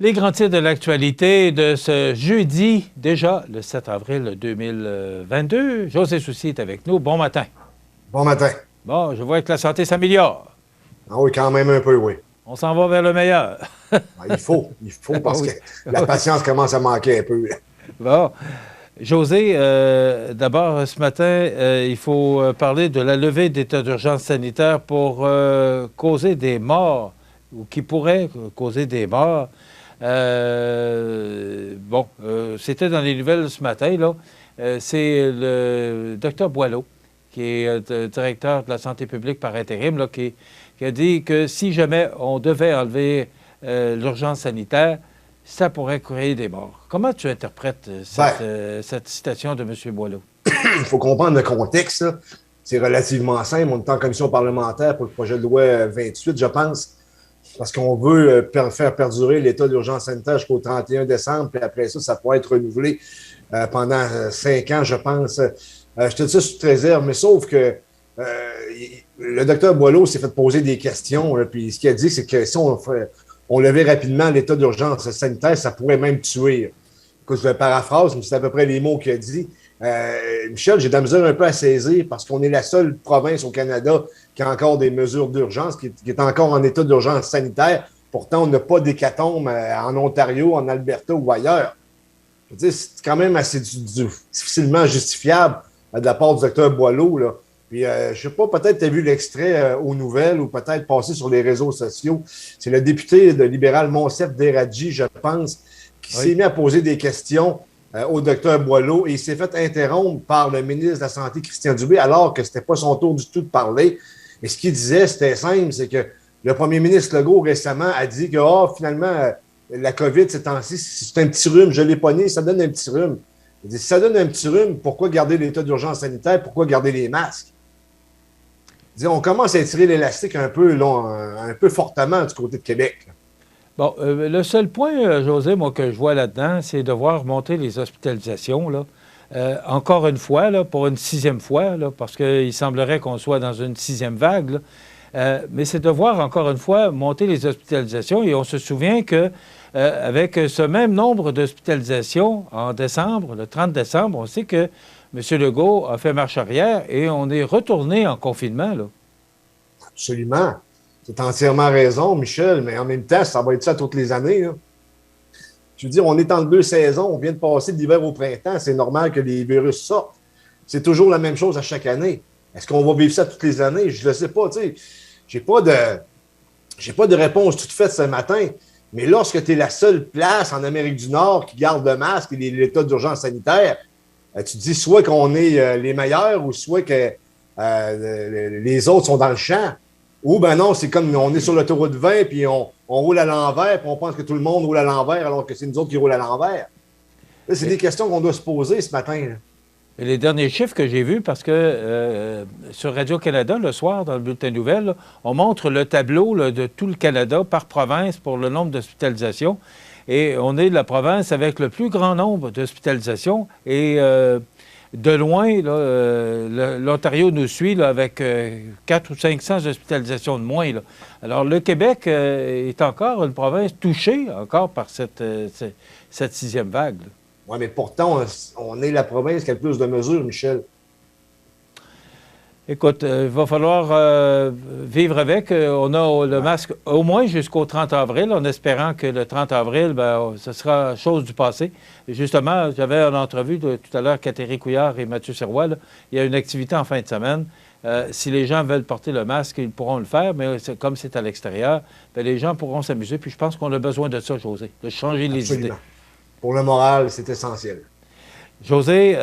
Les grands titres de l'actualité de ce jeudi, déjà le 7 avril 2022. José Soucy est avec nous. Bon matin. Bon matin. Bon, je vois que la santé s'améliore. Ah oui, quand même un peu, oui. On s'en va vers le meilleur. Il faut parce Oui. que la patience commence à manquer un peu. Bon. José, d'abord, ce matin, il faut parler de la levée d'état d'urgence sanitaire pour causer des morts, ou qui pourrait causer des morts. C'était dans les nouvelles ce matin, là. C'est le docteur Boileau, qui est directeur de la santé publique par intérim, là, qui a dit que si jamais on devait enlever l'urgence sanitaire, ça pourrait créer des morts. Comment tu interprètes cette citation de M. Boileau? Il faut comprendre le contexte. Là. C'est relativement simple. On est en commission parlementaire pour le projet de loi 28, je pense, parce qu'on veut faire perdurer l'état d'urgence sanitaire jusqu'au 31 décembre, puis après ça, ça pourrait être renouvelé pendant 5 ans, je pense. Je te dis ça sous réserve, mais sauf que le docteur Boileau s'est fait poser des questions, là, puis ce qu'il a dit, c'est que si on levait rapidement l'état d'urgence sanitaire, ça pourrait même tuer. Écoute, je le paraphrase, mais c'est à peu près les mots qu'il a dit. Michel, j'ai de la misère un peu à saisir parce qu'on est la seule province au Canada qui a encore des mesures d'urgence, qui est encore en état d'urgence sanitaire. Pourtant, on n'a pas d'hécatombe en Ontario, en Alberta ou ailleurs. Je veux dire, c'est quand même assez difficilement justifiable de la part du docteur Boileau, là. Puis, je ne sais pas, peut-être tu as vu l'extrait aux nouvelles ou peut-être passé sur les réseaux sociaux. C'est le député de libéral Monsef Deradji, je pense, qui s'est mis à poser des questions au docteur Boileau et il s'est fait interrompre par le ministre de la Santé, Christian Dubé, alors que ce n'était pas son tour du tout de parler. Et ce qu'il disait, c'était simple, c'est que le premier ministre Legault, récemment, a dit que finalement, la COVID, ces temps-ci, c'est un petit rhume, je l'ai pas né, ça donne un petit rhume. Il dit, si ça donne un petit rhume, pourquoi garder l'état d'urgence sanitaire? Pourquoi garder les masques? Il dit, on commence à étirer l'élastique un peu fortement du côté de Québec. Là. Bon, le seul point, José, moi, que je vois là-dedans, c'est de voir monter les hospitalisations, là. Encore une fois, là, pour une 6e fois, là, parce qu'il semblerait qu'on soit dans une 6e vague, mais c'est de voir, encore une fois, monter les hospitalisations. Et on se souvient que avec ce même nombre d'hospitalisations en décembre, le 30 décembre, on sait que M. Legault a fait marche arrière et on est retourné en confinement, là. Absolument. Tu as entièrement raison, Michel, mais en même temps, ça va être ça toutes les années. Là. Je veux dire, on est en 2 saisons, on vient de passer de l'hiver au printemps, c'est normal que les virus sortent. C'est toujours la même chose à chaque année. Est-ce qu'on va vivre ça toutes les années? Je ne le sais pas, tu sais. J'ai pas de réponse toute faite ce matin, mais lorsque tu es la seule place en Amérique du Nord qui garde le masque et l'état d'urgence sanitaire, tu te dis soit qu'on est les meilleurs ou soit que les autres sont dans le champ. Ou ben non, c'est comme on est sur l'autoroute 20 puis on roule à l'envers puis on pense que tout le monde roule à l'envers alors que c'est nous autres qui roulent à l'envers. Là, c'est des questions qu'on doit se poser ce matin. Là. Et les derniers chiffres que j'ai vus, parce que sur Radio-Canada, le soir, dans le bulletin de nouvelles, là, on montre le tableau là, de tout le Canada par province pour le nombre d'hospitalisations. Et on est la province avec le plus grand nombre d'hospitalisations. Et de loin, l'Ontario nous suit là, avec 400 ou 500 hospitalisations de moins. Là. Alors, le Québec est encore une province touchée encore par cette 6e vague. Oui, mais pourtant, on est la province qui a le plus de mesures, Michel. Écoute, il va falloir vivre avec. On a le masque au moins jusqu'au 30 avril, en espérant que le 30 avril, ce sera chose du passé. Et justement, j'avais une entrevue tout à l'heure, Catherine Couillard et Mathieu Sirois. Là. Il y a une activité en fin de semaine. Si les gens veulent porter le masque, ils pourront le faire, mais comme c'est à l'extérieur, les gens pourront s'amuser. Puis je pense qu'on a besoin de ça, José, de changer les idées. Pour le moral, c'est essentiel. José,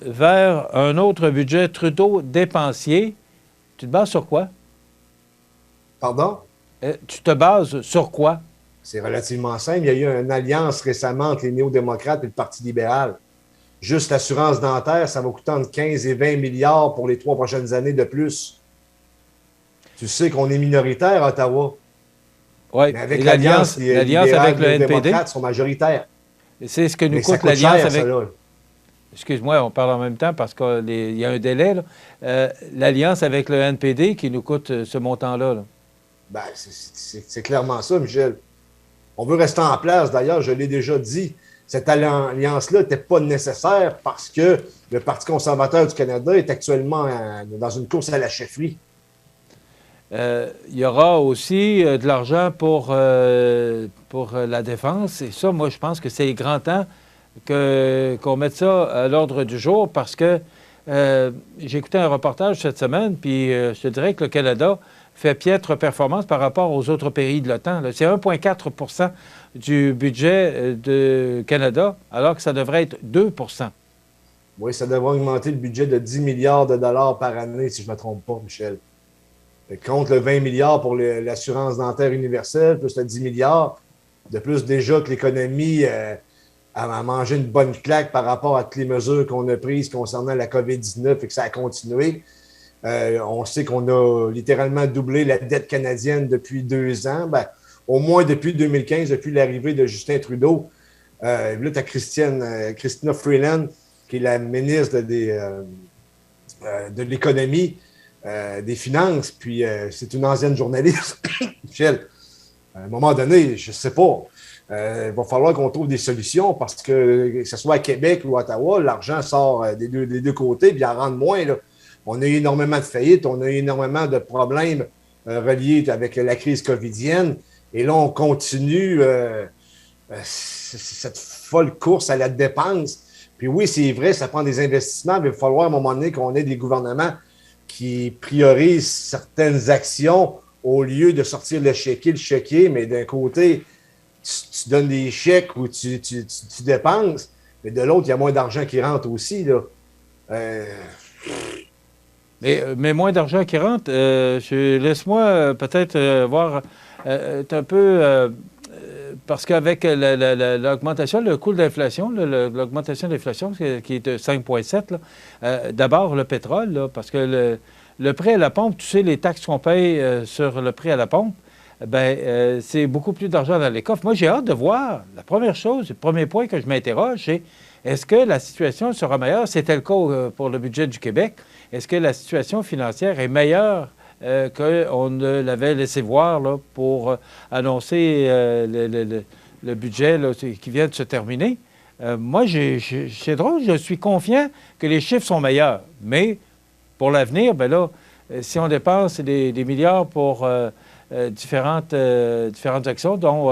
vers un autre budget Trudeau dépensier, tu te bases sur quoi? Pardon? Tu te bases sur quoi? C'est relativement simple. Il y a eu une alliance récemment entre les néo-démocrates et le Parti libéral. Juste l'assurance dentaire, ça va coûter entre 15 et 20 milliards pour les 3 prochaines années de plus. Tu sais qu'on est minoritaire à Ottawa. Oui, mais avec l'alliance avec le NPD. Les démocrates sont majoritaires. C'est ce que nous coûte l'alliance avec... Excuse-moi, on parle en même temps parce qu'il y a un délai. L'alliance avec le NPD qui nous coûte ce montant-là. Là. Ben, c'est clairement ça, Michel. On veut rester en place. D'ailleurs, je l'ai déjà dit, cette alliance-là n'était pas nécessaire parce que le Parti conservateur du Canada est actuellement dans une course à la chefferie. Il y aura aussi de l'argent pour la défense. Et ça, moi, je pense que c'est grand temps qu'on mette ça à l'ordre du jour parce que j'ai écouté un reportage cette semaine, puis je te dirais que le Canada fait piètre performance par rapport aux autres pays de l'OTAN. C'est 1,4 du budget du Canada, alors que ça devrait être 2 Oui, ça devrait augmenter le budget de 10 milliards de dollars par année, si je ne me trompe pas, Michel. Contre le 20 milliards pour l'assurance dentaire universelle, plus le 10 milliards. De plus, déjà que l'économie a mangé une bonne claque par rapport à toutes les mesures qu'on a prises concernant la COVID-19 et que ça a continué. On sait qu'on a littéralement doublé la dette canadienne depuis 2 ans. Ben, au moins depuis 2015, depuis l'arrivée de Justin Trudeau. Là, tu as Chrystia Freeland, qui est la ministre de l'économie, des finances, puis c'est une ancienne journaliste. Michel, à un moment donné, je ne sais pas, il va falloir qu'on trouve des solutions parce que ce soit à Québec ou à Ottawa, l'argent sort des deux côtés, puis il en rentre moins. Là. On a eu énormément de faillites, on a eu énormément de problèmes reliés avec la crise covidienne, et là, on continue cette folle course à la dépense. Puis oui, c'est vrai, ça prend des investissements, mais il va falloir à un moment donné qu'on ait des gouvernements qui priorisent certaines actions au lieu de sortir le chéquier, mais d'un côté, tu donnes des chèques ou tu dépenses, mais de l'autre, il y a moins d'argent qui rentre aussi. Là. Mais moins d'argent qui rentre, laisse-moi peut-être voir un peu... parce qu'avec l'augmentation, le coût de l'inflation, l'augmentation de l'inflation qui est de 5,7, d'abord le pétrole, là, parce que le prix à la pompe, tu sais, les taxes qu'on paye sur le prix à la pompe, c'est beaucoup plus d'argent dans les coffres. Moi, j'ai hâte de voir. La première chose, le premier point que je m'interroge, c'est est-ce que la situation sera meilleure? C'était le cas pour le budget du Québec. Est-ce que la situation financière est meilleure qu'on ne l'avait laissé voir là, pour annoncer le budget là, qui vient de se terminer? Moi, c'est drôle, je suis confiant que les chiffres sont meilleurs. Mais pour l'avenir, bien là, si on dépense des milliards pour différentes actions, dont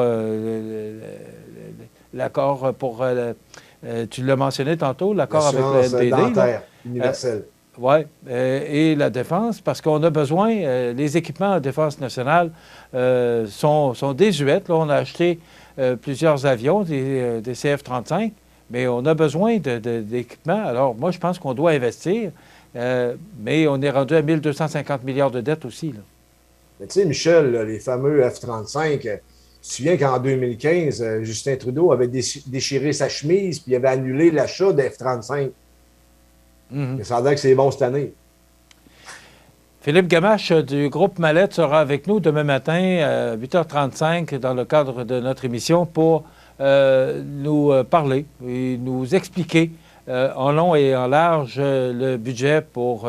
l'accord pour... tu l'as mentionné tantôt, l'accord avec le NDD. Dentaire universelle. Oui, et la défense, parce qu'on a besoin, les équipements de défense nationale sont désuets. Là, on a acheté plusieurs avions, des CF-35, mais on a besoin d'équipements. Alors, moi, je pense qu'on doit investir, mais on est rendu à 1 250 milliards de dettes aussi. Là. Mais tu sais, Michel, là, les fameux F-35, tu te souviens qu'en 2015, Justin Trudeau avait déchiré sa chemise puis il avait annulé l'achat de F-35. Mais ça a l'air que c'est bon cette année. Philippe Gamache du groupe Mallette sera avec nous demain matin à 8h35 dans le cadre de notre émission pour nous parler et nous expliquer en long et en large le budget pour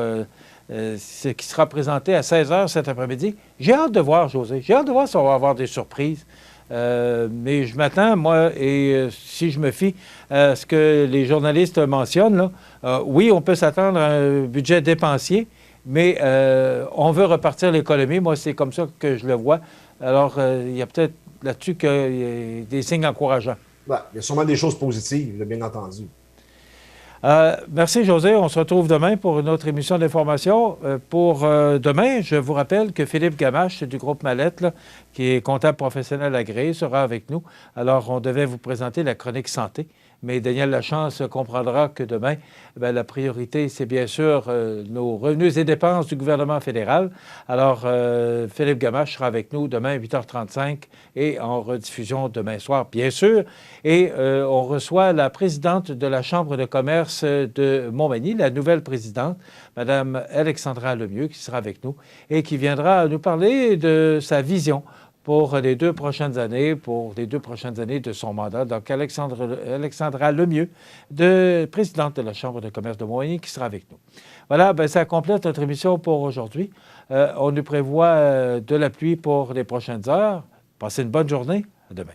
ce qui sera présenté à 16h cet après-midi. J'ai hâte de voir, José. J'ai hâte de voir si on va avoir des surprises. Mais je m'attends, moi, et si je me fie à ce que les journalistes mentionnent, là, oui, on peut s'attendre à un budget dépensier, mais on veut repartir l'économie. Moi, c'est comme ça que je le vois. Alors, il y a peut-être là-dessus des signes encourageants. Ben, il y a sûrement des choses positives, bien entendu. Merci, José. On se retrouve demain pour une autre émission d'information. Pour demain, je vous rappelle que Philippe Gamache du groupe Mallette, là, qui est comptable professionnel agréé, sera avec nous. Alors, on devait vous présenter la chronique santé, mais Daniel Lachance comprendra que demain, la priorité, c'est bien sûr nos revenus et dépenses du gouvernement fédéral. Alors, Philippe Gamache sera avec nous demain à 8h35 et en rediffusion demain soir, bien sûr. Et on reçoit la présidente de la Chambre de commerce de Montmagny, la nouvelle présidente, Mme Alexandra Lemieux, qui sera avec nous et qui viendra nous parler de sa vision pour les 2 prochaines années, de son mandat. Donc, Alexandra Lemieux, présidente de la Chambre de commerce de Montmagny, qui sera avec nous. Voilà, ça complète notre émission pour aujourd'hui. On nous prévoit de la pluie pour les prochaines heures. Passez une bonne journée. À demain.